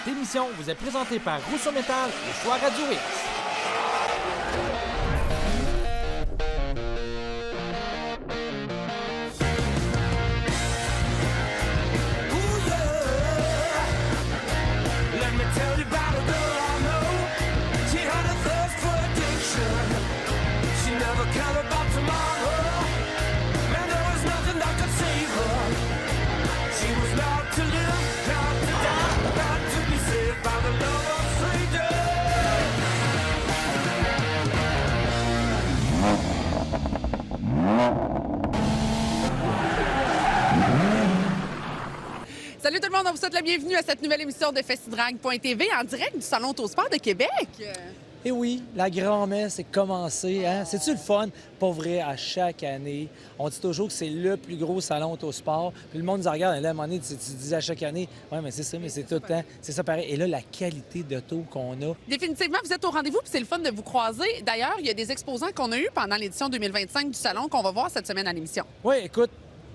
Cette émission vous est présentée par Rousseau Métal et Choix Radio X. Salut tout le monde, on vous souhaite la bienvenue à cette nouvelle émission de Festidrag.tv en direct du Salon Autosport de Québec. Et oui, la grand-messe est commencée. Hein? C'est-tu le fun? Pas vrai, à chaque année. On dit toujours que c'est le plus gros salon autosport. Puis le monde nous regarde, et là, à un moment donné, tu dis à chaque année, oui, mais c'est ça, mais c'est tout le temps. C'est ça pareil. Et là, la qualité d'auto qu'on a. Définitivement, vous êtes au rendez-vous, puis c'est le fun de vous croiser. D'ailleurs, il y a des exposants qu'on a eus pendant l'édition 2025 du salon qu'on va voir cette semaine à l'émission. Oui, écoute.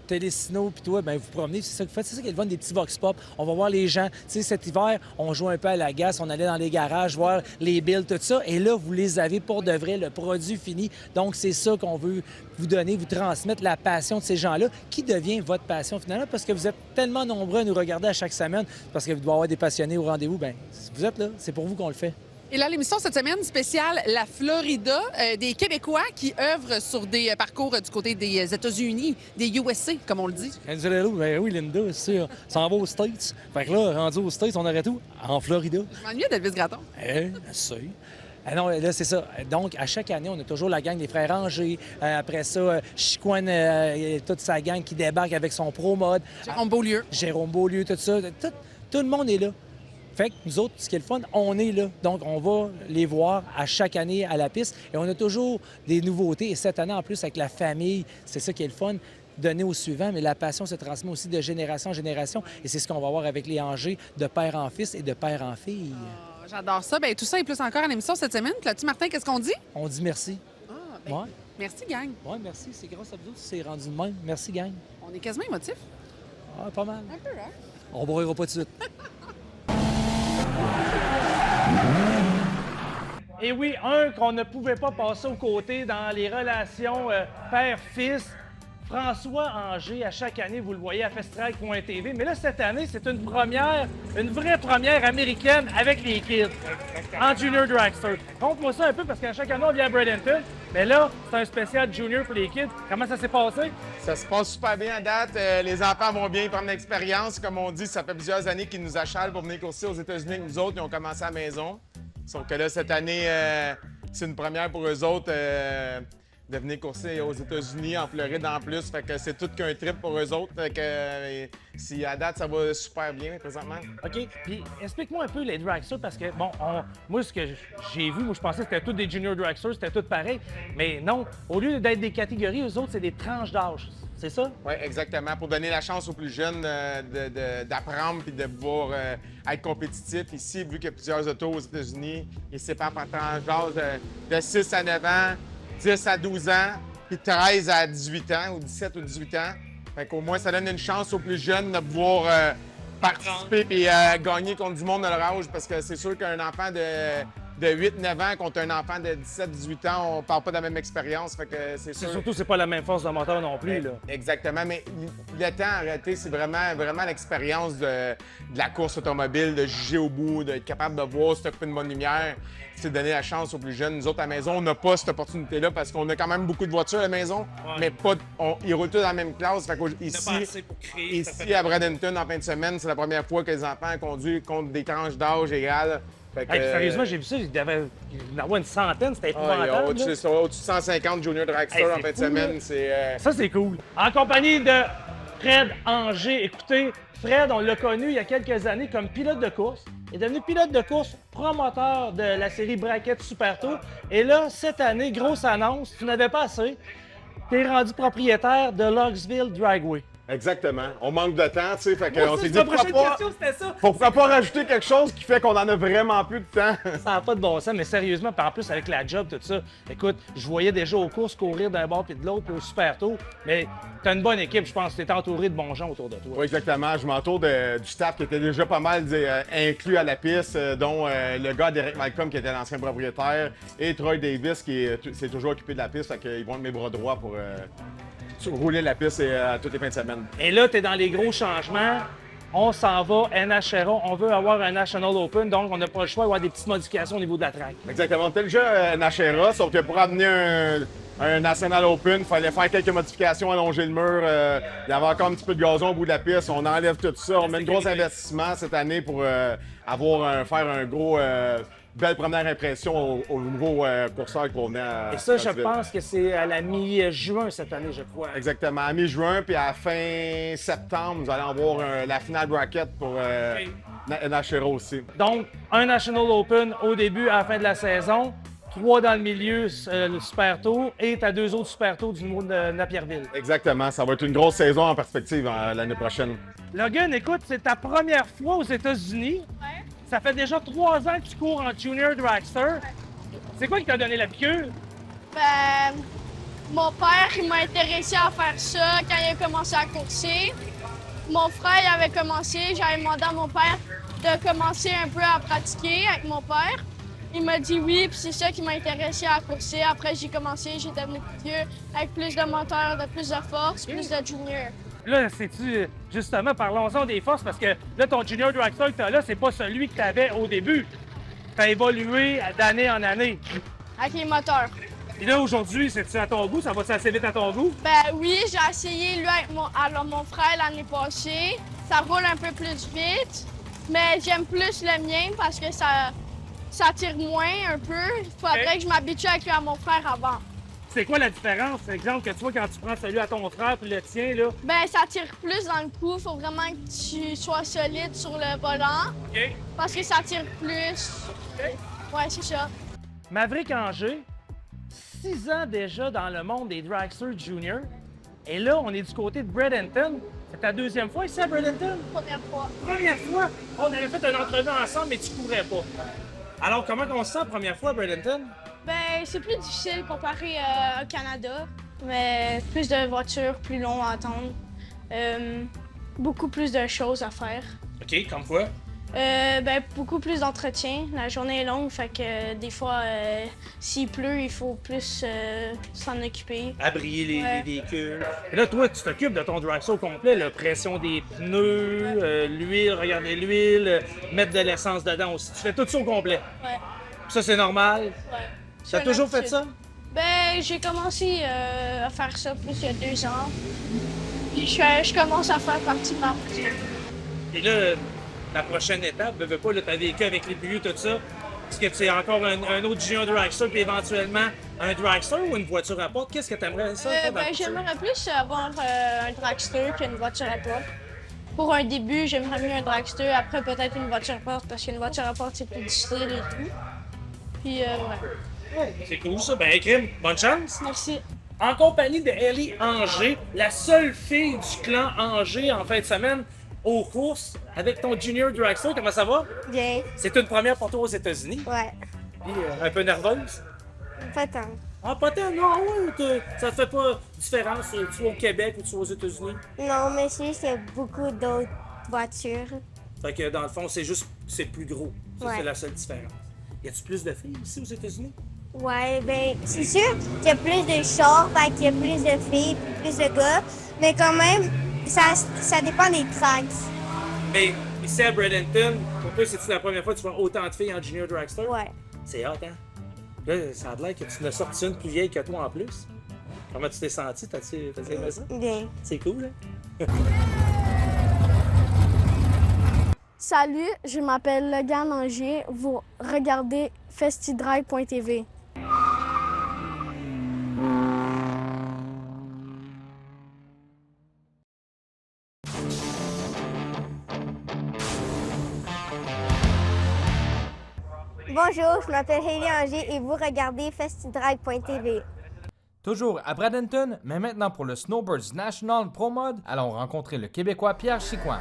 Télésino, puis toi, bien, vous promenez, c'est ça que vous faites. C'est ça qui est le fun des petits vox pop. On va voir les gens. Tu sais, cet hiver, on jouait un peu à la gasse, on allait dans les garages voir les builds, tout ça. Et là, vous les avez pour de vrai, le produit fini. Donc, c'est ça qu'on veut vous donner, vous transmettre la passion de ces gens-là, qui devient votre passion finalement, parce que vous êtes tellement nombreux à nous regarder à chaque semaine, parce que vous devez avoir des passionnés au rendez-vous. Bien, vous êtes là, c'est pour vous qu'on le fait. Et là, l'émission cette semaine spéciale La Florida, des Québécois qui œuvrent sur des parcours du côté des États-Unis, des USA, comme on le dit. Ben oui, Linda, c'est sûr. Ça en va aux States. Fait que là, rendu aux States, on aurait tout en Florida. Je m'ennuie d'Elvis Gratton. C'est. Ah non, là, c'est ça. Donc, à chaque année, on a toujours la gang des Frères Angers. Après ça, Chicoine, toute sa gang qui débarque avec son pro-mode. Jérôme Beaulieu, tout ça. Tout le monde est là. Fait que nous autres, ce qui est le fun, on est là. Donc, on va les voir à chaque année à la piste. Et on a toujours des nouveautés. Et cette année, en plus, avec la famille, c'est ça qui est le fun, donner au suivant. Mais la passion se transmet aussi de génération en génération. Et c'est ce qu'on va voir avec les Angers, de père en fils et de père en fille. Oh, j'adore ça. Bien, tout ça et plus encore à l'émission cette semaine. Puis là-dessus, Martin, qu'est-ce qu'on dit? On dit merci. Ben, Ouais. Merci, gang. Oui, merci. C'est grâce à vous autres que c'est rendu de même. Merci, gang. On est quasiment émotifs. Ah, pas mal. Un peu, hein? On ne broyera pas tout de suite. Et oui, un qu'on ne pouvait pas passer aux côtés dans les relations père-fils, François Angers. À chaque année, vous le voyez à Festidrag.tv. Mais là, cette année, c'est une première, une vraie première américaine avec les kids, en Junior Dragster. Montre-moi ça un peu, parce qu'à chaque année, on vient à Bradenton. Mais là, c'est un spécial Junior pour les kids. Comment ça s'est passé? Ça se passe super bien à date. Les enfants vont bien prendre l'expérience. Comme on dit, ça fait plusieurs années qu'ils nous achalent pour venir courser aux États-Unis avec nous autres. Ils ont commencé à la maison. Sauf que là, cette année, c'est une première pour eux autres de venir courser aux États-Unis, en Floride en plus. Fait que c'est tout qu'un trip pour eux autres. Fait que si à date, ça va super bien présentement. OK. Puis explique-moi un peu les dragsters, parce que, bon, moi, ce que j'ai vu, moi, je pensais que c'était tous des junior dragsters, c'était tout pareil. Mais non, au lieu d'être des catégories, eux autres, c'est des tranches d'âge. C'est ça? Oui, exactement. Pour donner la chance aux plus jeunes d'apprendre puis de pouvoir être compétitifs. Ici, vu qu'il y a plusieurs autos aux États-Unis, ils se séparent par tranche d'âge de 6 à 9 ans, 10 à 12 ans, puis 13 à 18 ans, ou 17 ou 18 ans. Fait qu'au moins, ça donne une chance aux plus jeunes de pouvoir participer et gagner contre du monde de leur âge, parce que c'est sûr qu'un enfant de 8-9 ans contre un enfant de 17-18 ans, on parle pas de la même expérience. Fait que c'est sûr. Surtout, c'est pas la même force de moteur non plus, là. Exactement, mais le temps, en réalité, c'est vraiment l'expérience de la course automobile, de juger au bout, d'être capable de voir si tu as une bonne lumière. C'est donner la chance aux plus jeunes. Nous autres, à la maison, on n'a pas cette opportunité-là parce qu'on a quand même beaucoup de voitures à la maison, mais pas, ils roulent tous dans la même classe. Fait ici, à Bradenton, en fin de semaine, c'est la première fois que les enfants conduisent contre des tranches d'âge égales. Fait que, sérieusement, j'ai vu ça, il y avait une centaine, c'était épouvantable. Au-dessus de 150 Junior Dragster en fin de semaine. Ça, c'est cool. En compagnie de Fred Angers. Écoutez, Fred, on l'a connu il y a quelques années comme pilote de course. Il est devenu pilote de course, promoteur de la série Bracket Super Tour. Et là, cette année, grosse annonce, tu n'avais pas assez. Tu es rendu propriétaire de Logsville Dragway. Exactement. On manque de temps, tu sais, fait qu'on s'est dit Ma prochaine question, c'était ça. pourquoi pas rajouter quelque chose qui fait qu'on en a vraiment plus de temps. Ça n'a pas de bon sens, mais sérieusement, puis en plus avec la job, tout ça, écoute, je voyais déjà aux courses courir d'un bord puis de l'autre, puis au super tôt, mais t'as une bonne équipe, je pense, t'es entouré de bons gens autour de toi. Oui, exactement. Je m'entoure du staff qui était déjà pas mal inclus à la piste, dont le gars d'Eric Malcolm qui était l'ancien propriétaire et Troy Davis qui s'est toujours occupé de la piste, fait qu'ils vont être mes bras droits pour rouler la piste toutes les fins de semaine. Et là, t'es dans les gros changements. On s'en va, NHRA, on veut avoir un National Open, donc on n'a pas le choix d'avoir des petites modifications au niveau de la track. Exactement. On était déjà NHRA, sauf que pour amener un National Open, il fallait faire quelques modifications, allonger le mur. Il y avait encore un petit peu de gazon au bout de la piste. On enlève tout ça. On met un gros investissement cette année pour faire un gros belle première impression aux nouveaux courseurs qui vont venir à Et ça, je Knoxville. pense que c'est à la mi-juin cette année, je crois. Exactement. À mi-juin, puis à la fin septembre, nous allons avoir la finale bracket pour NHRA aussi. Donc, un National Open au début, à la fin de la saison, 3 dans le milieu, le Super Tour, et t'as 2 autres Super Tours du niveau de Napierville. Exactement. Ça va être une grosse saison en perspective l'année prochaine. Logan, écoute, c'est ta première fois aux États-Unis. Ouais. Ça fait déjà 3 ans que tu cours en Junior Dragster. C'est quoi qui t'a donné la piqûre? Ben, mon père, il m'a intéressé à faire ça quand il a commencé à courser. Mon frère, il avait commencé. J'avais demandé à mon père de commencer un peu à pratiquer avec mon père. Il m'a dit oui, puis c'est ça qui m'a intéressé à courser. Après, j'ai commencé, j'ai devenu plus vieux, avec plus de moteur, de plus de force, plus de junior. Là, c'est-tu, justement, parlons-en des forces, parce que là, ton Junior Dragster que t'as là, c'est pas celui que t'avais au début. T'as évolué d'année en année. Avec les moteurs. Et là, aujourd'hui, c'est-tu à ton goût? Ça va-tu assez vite à ton goût? Ben oui, j'ai essayé lui avec mon frère l'année passée. Ça roule un peu plus vite, mais j'aime plus le mien parce que ça tire moins un peu. Il faudrait que je m'habitue avec lui à mon frère avant. C'est quoi la différence, par exemple, que tu vois quand tu prends celui à ton frère puis le tien, là? Ben ça tire plus dans le cou. Faut vraiment que tu sois solide sur le volant OK. parce que ça tire plus. Ouais, c'est ça. Maverick Angers, 6 ans déjà dans le monde des Dragster Junior. Et là, on est du côté de Bradenton. C'est ta deuxième fois ici à Bradenton? Première fois. Première fois, on avait fait une entrevue ensemble, mais tu courais pas. Alors, comment on se sent la première fois à Bradenton? Ben c'est plus difficile comparé au Canada, mais plus de voitures, plus long à attendre. Beaucoup plus de choses à faire. OK, comme quoi? Ben, beaucoup plus d'entretien. La journée est longue, fait que des fois, s'il pleut, il faut plus s'en occuper. Abrier les Ouais. véhicules. Et là, toi, tu t'occupes de ton dragster au complet, la pression des pneus, l'huile, regarder l'huile, mettre de l'essence dedans aussi. Tu fais tout ça au complet. Ouais, Ça, c'est normal. ouais. Tu as toujours fait ça? Ben, j'ai commencé à faire ça plus il y a 2 ans. Puis je commence à faire partie de ma routine. Et là, la prochaine étape, veux pas, tu as vécu avec les buts, tout ça. Est-ce que c'est encore un autre junior dragster, puis éventuellement un dragster ou une voiture à porte? Qu'est-ce que tu aimerais ça? toi, dans Ben, le futur? j'aimerais plus avoir un dragster qu'une voiture à porte. Pour un début, j'aimerais mieux un dragster, après peut-être une voiture à porte, parce qu'une voiture à porte, c'est plus difficile et tout. Puis, ouais. C'est cool ça. Ben, Krim, bonne chance. Merci. En compagnie de Ellie Angers, la seule fille du clan Angers en fin de semaine aux courses avec ton junior dragster. Comment ça va? Bien, C'est une première pour toi aux États-Unis. ouais. Puis, un peu nerveuse? Pas tant. Ah, pas tant, non, ouais, ça te fait pas différence, tu sois au Québec ou tu sois aux États-Unis. Non, mais c'est juste qu'il y a beaucoup d'autres voitures. Fait que dans le fond, c'est plus gros. Ça, Ouais. c'est la seule différence. Y a-tu plus de filles ici aux États-Unis? Ouais, ben, c'est sûr qu'il y a plus de chars, fait qu'il y a plus de filles, plus de gars. Mais quand même, ça dépend des tracks. Mais ici à Bradenton, pour toi, c'est-tu la première fois que tu vois autant de filles en junior dragster? Ouais. C'est hot, hein? Là, ça a l'air que tu n'as sorti une plus vieille que toi en plus. Comment tu t'es senti? T'as-tu aimé ça? Bien. C'est cool, hein? Salut, je m'appelle Logan Angers. Vous regardez festidrive.tv. Bonjour, je m'appelle Hailey Angers et vous regardez festidrive.tv. Toujours à Bradenton, mais maintenant pour le Snowbirds National Pro Mod, allons rencontrer le Québécois Pierre Chicoine.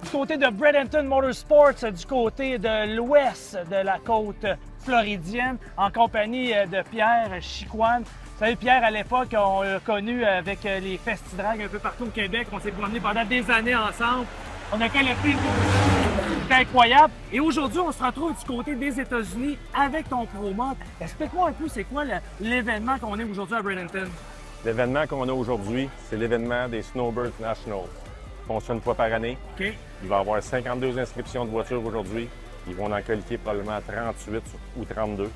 Du côté de Bradenton Motorsports, du côté de l'ouest de la côte floridienne, en compagnie de Pierre Chicoine. Vous savez, Pierre, à l'époque, on l'a connu avec les festidrags un peu partout au Québec. On s'est promené pendant des années ensemble. On a qualifié c'est incroyable. Et aujourd'hui, on se retrouve du côté des États-Unis avec ton ProMod. Explique-moi un peu, c'est quoi l'événement qu'on est aujourd'hui à Bradenton? L'événement qu'on a aujourd'hui, c'est l'événement des Snowbirds National. Ils font ça une fois par année. OK. Il va y avoir 52 inscriptions de voitures aujourd'hui. Ils vont en qualifier probablement 38 ou 32.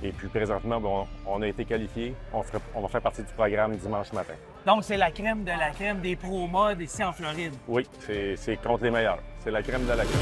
Et puis présentement, bon, on a été qualifiés. On va faire partie du programme dimanche matin. Donc, c'est la crème de la crème des ProMod ici en Floride. Oui, c'est contre les meilleurs. C'est la crème de la crème.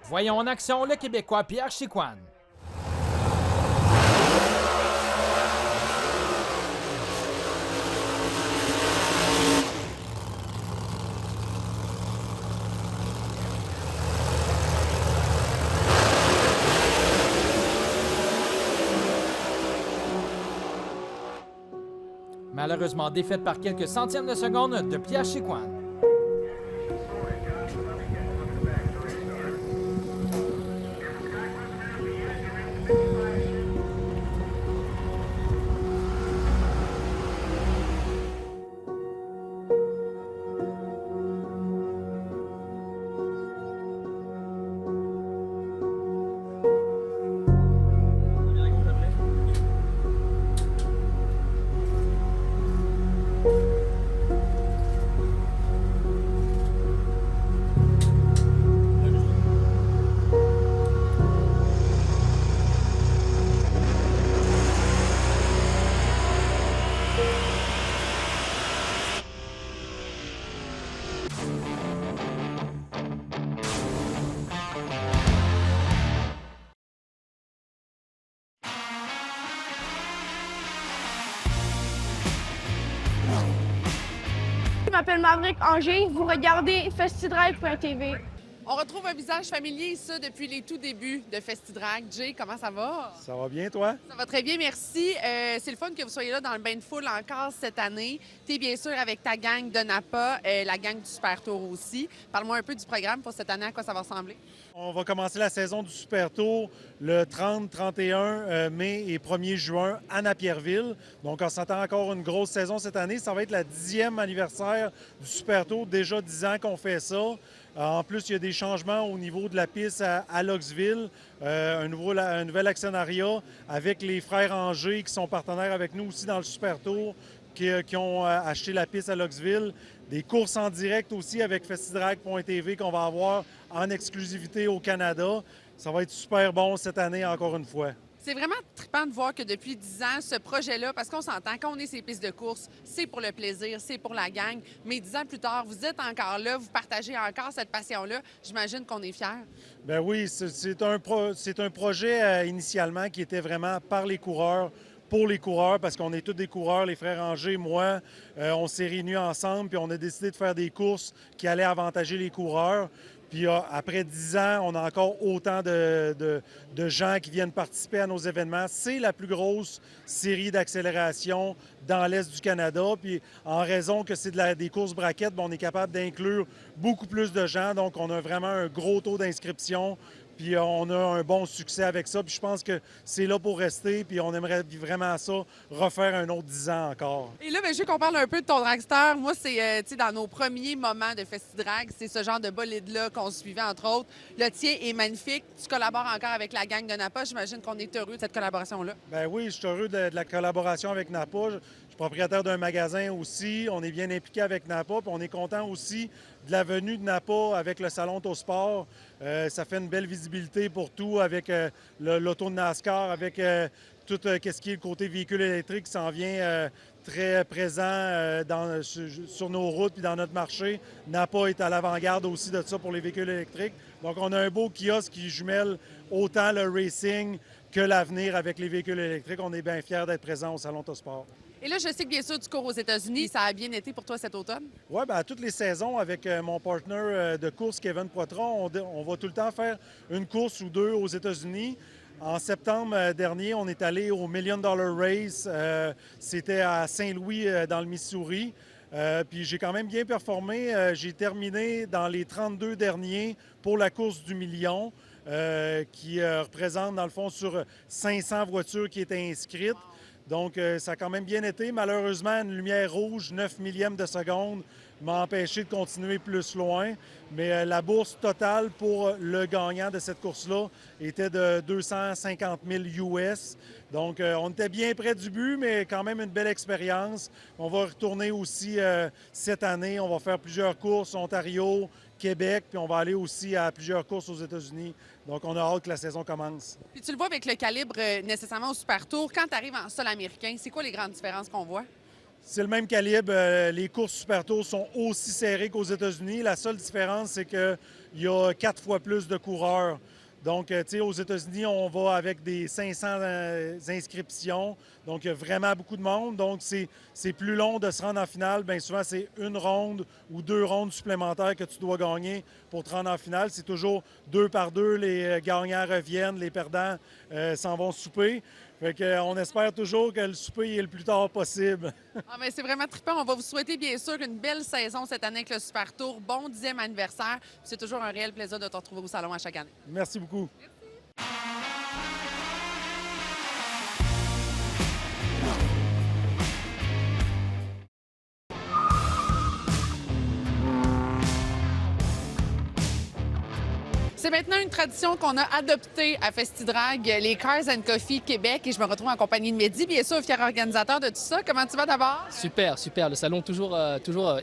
Voyons en action le Québécois Pierre Chicoine. Malheureusement défaite par quelques centièmes de seconde de Pierre Chicoine. Je m'appelle Maverick Anger, vous regardez festidrive.tv. On retrouve un visage familier, ça, depuis les tout débuts de Festidrag. Jay, comment ça va? Ça va bien, toi? Ça va très bien, merci. C'est le fun que vous soyez là dans le bain de foule encore cette année. Tu es bien sûr avec ta gang de Napa, la gang du Super Tour aussi. Parle-moi un peu du programme pour cette année, à quoi ça va ressembler? On va commencer la saison du Super Tour le 30, 31 mai et 1er juin à Napierville. Donc, on s'attend encore une grosse saison cette année. Ça va être la 10e anniversaire du Super Tour. Déjà 10 ans qu'on fait ça. En plus, il y a des changements au niveau de la piste à Loxville, un nouvel actionnariat avec les frères Anger qui sont partenaires avec nous aussi dans le Super Tour, qui ont acheté la piste à Loxville. Des courses en direct aussi avec festidrag.tv qu'on va avoir en exclusivité au Canada. Ça va être super bon cette année encore une fois. C'est vraiment trippant de voir que depuis 10 ans, ce projet-là, parce qu'on s'entend, quand on est ces pistes de course, c'est pour le plaisir, c'est pour la gang. Mais 10 ans plus tard, vous êtes encore là, vous partagez encore cette passion-là. J'imagine qu'on est fiers. Bien oui, c'est un projet initialement qui était vraiment par les coureurs pour les coureurs, parce qu'on est tous des coureurs, les frères Angers, moi, on s'est réunis ensemble, puis on a décidé de faire des courses qui allaient avantager les coureurs. Puis après 10 ans, on a encore autant de gens qui viennent participer à nos événements. C'est la plus grosse série d'accélération dans l'Est du Canada. Puis en raison que c'est des courses braquettes, on est capable d'inclure beaucoup plus de gens. Donc, on a vraiment un gros taux d'inscription. Puis on a un bon succès avec ça. Puis je pense que c'est là pour rester. Puis on aimerait vraiment ça, refaire un autre 10 ans encore. Et là, je veux qu'on parle un peu de ton dragster. Moi, c'est dans nos premiers moments de FestiDrag, c'est ce genre de bolide-là qu'on suivait, entre autres. Le tien est magnifique. Tu collabores encore avec la gang de Napa. J'imagine qu'on est heureux de cette collaboration-là. Bien oui, je suis heureux de la collaboration avec Napa. Je suis propriétaire d'un magasin aussi. On est bien impliqué avec Napa. Puis on est content aussi de la venue de Napa avec le Salon Autosport. Ça fait une belle visibilité pour tout avec l'auto de NASCAR, avec tout ce qui est le côté véhicule électrique qui s'en vient très présent sur nos routes et dans notre marché. Napa est à l'avant-garde aussi de ça pour les véhicules électriques. Donc, on a un beau kiosque qui jumelle autant le racing que l'avenir avec les véhicules électriques. On est bien fiers d'être présents au Salon Autosport. Et là, je sais que bien sûr, tu cours aux États-Unis. Ça a bien été pour toi cet automne? Oui, bien, à toutes les saisons, avec mon partenaire de course, Kevin Poitras, on va tout le temps faire une course ou deux aux États-Unis. En septembre dernier, on est allé au $1 Million Race. C'était à Saint-Louis, dans le Missouri. Puis j'ai quand même bien performé. J'ai terminé dans les 32 derniers pour la course du million, qui représente, dans le fond, sur 500 voitures qui étaient inscrites. Donc, ça a quand même bien été. Malheureusement, une lumière rouge, 9 millièmes de seconde, m'a empêché de continuer plus loin. Mais la bourse totale pour le gagnant de cette course-là était de 250 000 US. Donc, on était bien près du but, mais quand même une belle expérience. On va retourner aussi cette année. On va faire plusieurs courses, Ontario, Québec, puis on va aller aussi à plusieurs courses aux États-Unis. Donc, on a hâte que la saison commence. Puis tu le vois avec le calibre nécessairement au Super Tour. Quand tu arrives en sol américain, c'est quoi les grandes différences qu'on voit? C'est le même calibre. Les courses Super Tour sont aussi serrées qu'aux États-Unis. La seule différence, c'est qu'il y a 4 fois plus de coureurs. Donc, tu sais, aux États-Unis, on va avec des 500 inscriptions. Donc, il y a vraiment beaucoup de monde. Donc, c'est plus long de se rendre en finale. Bien souvent, c'est une ronde ou 2 rondes supplémentaires que tu dois gagner pour te rendre en finale. C'est toujours 2 par 2. Les gagnants reviennent, les perdants s'en vont souper. Fait qu'on espère toujours que le souper est le plus tard possible. Ah, mais c'est vraiment trippant. On va vous souhaiter, bien sûr, une belle saison cette année avec le Super Tour. Bon 10e anniversaire. C'est toujours un réel plaisir de te retrouver au salon à chaque année. Merci beaucoup. C'est maintenant une tradition qu'on a adoptée à FestiDrag, les Cars and Coffee Québec. Et je me retrouve en compagnie de Mehdi, bien sûr, fier organisateur de tout ça. Comment tu vas d'abord? Super, super. Le salon toujours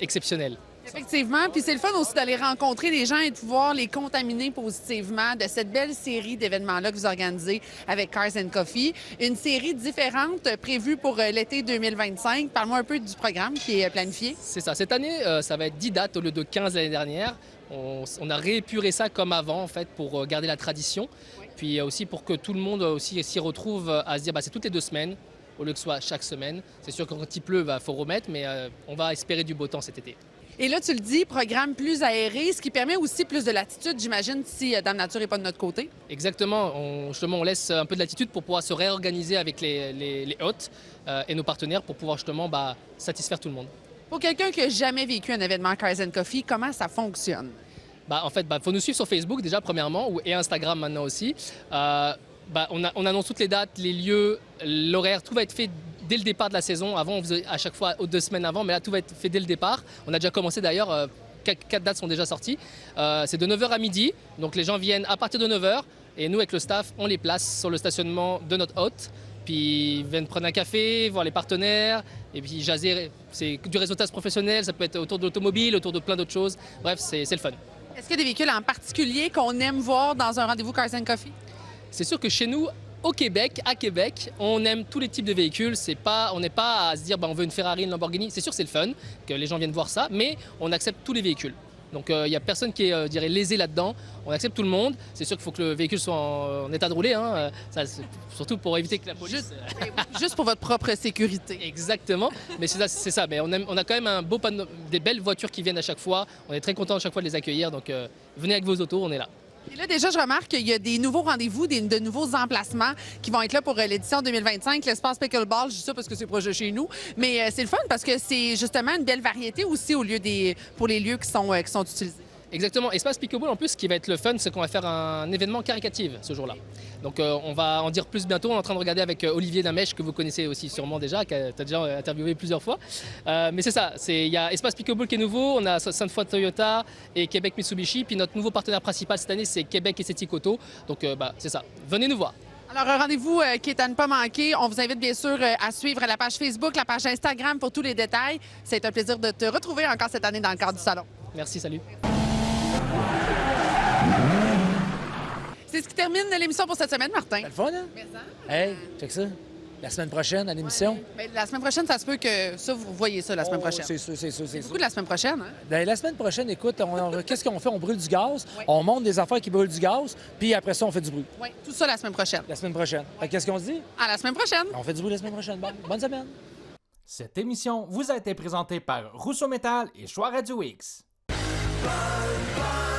exceptionnel. Effectivement. Puis c'est le fun aussi d'aller rencontrer les gens et de pouvoir les contaminer positivement de cette belle série d'événements-là que vous organisez avec Cars and Coffee. Une série différente prévue pour l'été 2025. Parle-moi un peu du programme qui est planifié. C'est ça. Cette année, ça va être 10 dates au lieu de 15 l'année dernière. On a réépuré ça comme avant, en fait, pour garder la tradition. Oui. Puis aussi pour que tout le monde aussi s'y retrouve à se dire c'est toutes les 2 semaines au lieu que ce soit chaque semaine. C'est sûr que quand il pleut, il faut remettre, mais on va espérer du beau temps cet été. Et là, tu le dis, programme plus aéré, ce qui permet aussi plus de latitude, j'imagine, si Dame Nature n'est pas de notre côté. Exactement. On laisse un peu de latitude pour pouvoir se réorganiser avec les hôtes et nos partenaires pour pouvoir justement satisfaire tout le monde. Pour quelqu'un qui n'a jamais vécu un événement Cars and Coffee, comment ça fonctionne? En fait, faut nous suivre sur Facebook déjà, premièrement, et Instagram maintenant aussi. On annonce toutes les dates, les lieux, l'horaire, tout va être fait dès le départ de la saison. Avant, on faisait à chaque fois 2 semaines avant, mais là, tout va être fait dès le départ. On a déjà commencé d'ailleurs, 4 dates sont déjà sorties. C'est de 9h à midi, donc les gens viennent à partir de 9h, et nous, avec le staff, on les place sur le stationnement de notre hôte. Puis ils viennent prendre un café, voir les partenaires, et puis jaser. C'est du réseautage professionnel, ça peut être autour de l'automobile, autour de plein d'autres choses. Bref, c'est le fun. Est-ce qu'il y a des véhicules en particulier qu'on aime voir dans un rendez-vous Cars and Coffee? C'est sûr que chez nous, au Québec, à Québec, on aime tous les types de véhicules. On n'est pas à se dire on veut une Ferrari, une Lamborghini. C'est sûr que c'est le fun, que les gens viennent voir ça, mais on accepte tous les véhicules. Donc il n'y a personne qui est, je dirais, lésé là-dedans. On accepte tout le monde. C'est sûr qu'il faut que le véhicule soit en état de rouler, hein. Ça, surtout pour éviter que la police... Juste pour votre propre sécurité. Exactement, mais c'est ça. Mais on a quand même des belles voitures qui viennent à chaque fois. On est très content à chaque fois de les accueillir. Donc venez avec vos autos, on est là. Et là, déjà, je remarque qu'il y a des nouveaux rendez-vous, de nouveaux emplacements qui vont être là pour l'édition 2025. L'espace Pickleball, je dis ça parce que c'est proche de chez nous. Mais c'est le fun parce que c'est justement une belle variété aussi pour les lieux qui sont utilisés. Exactement. Espace Pickleball, en plus, ce qui va être le fun, c'est qu'on va faire un événement caricatif ce jour-là. Donc on va en dire plus bientôt. On est en train de regarder avec Olivier Damèche, que vous connaissez aussi sûrement déjà, que tu as déjà interviewé plusieurs fois. Mais c'est ça, il y a Espace Pickleball qui est nouveau, on a Sainte-Foy Toyota et Québec Mitsubishi. Puis notre nouveau partenaire principal cette année, c'est Québec Esthétique Auto. Donc c'est ça, venez nous voir. Alors, un rendez-vous qui est à ne pas manquer. On vous invite bien sûr à suivre la page Facebook, la page Instagram pour tous les détails. C'est un plaisir de te retrouver encore cette année dans le cadre du salon. Merci, salut. C'est ce qui termine l'émission pour cette semaine, Martin. C'est le fun, hein? Hey, check ça. La semaine prochaine, à l'émission. Mais la semaine prochaine, ça se peut que ça, vous voyez ça la semaine prochaine. C'est sûr. C'est beaucoup de la semaine prochaine, hein? Ben, la semaine prochaine, écoute, qu'est-ce qu'on fait? On brûle du gaz, on monte des affaires qui brûlent du gaz, puis après ça, on fait du bruit. Oui, tout ça la semaine prochaine. La semaine prochaine. Qu'est-ce qu'on se dit? À la semaine prochaine! On fait du bruit la semaine prochaine. Bonne semaine! Cette émission vous a été présentée par Rousseau Métal et Choix Radio X. Bye, bye.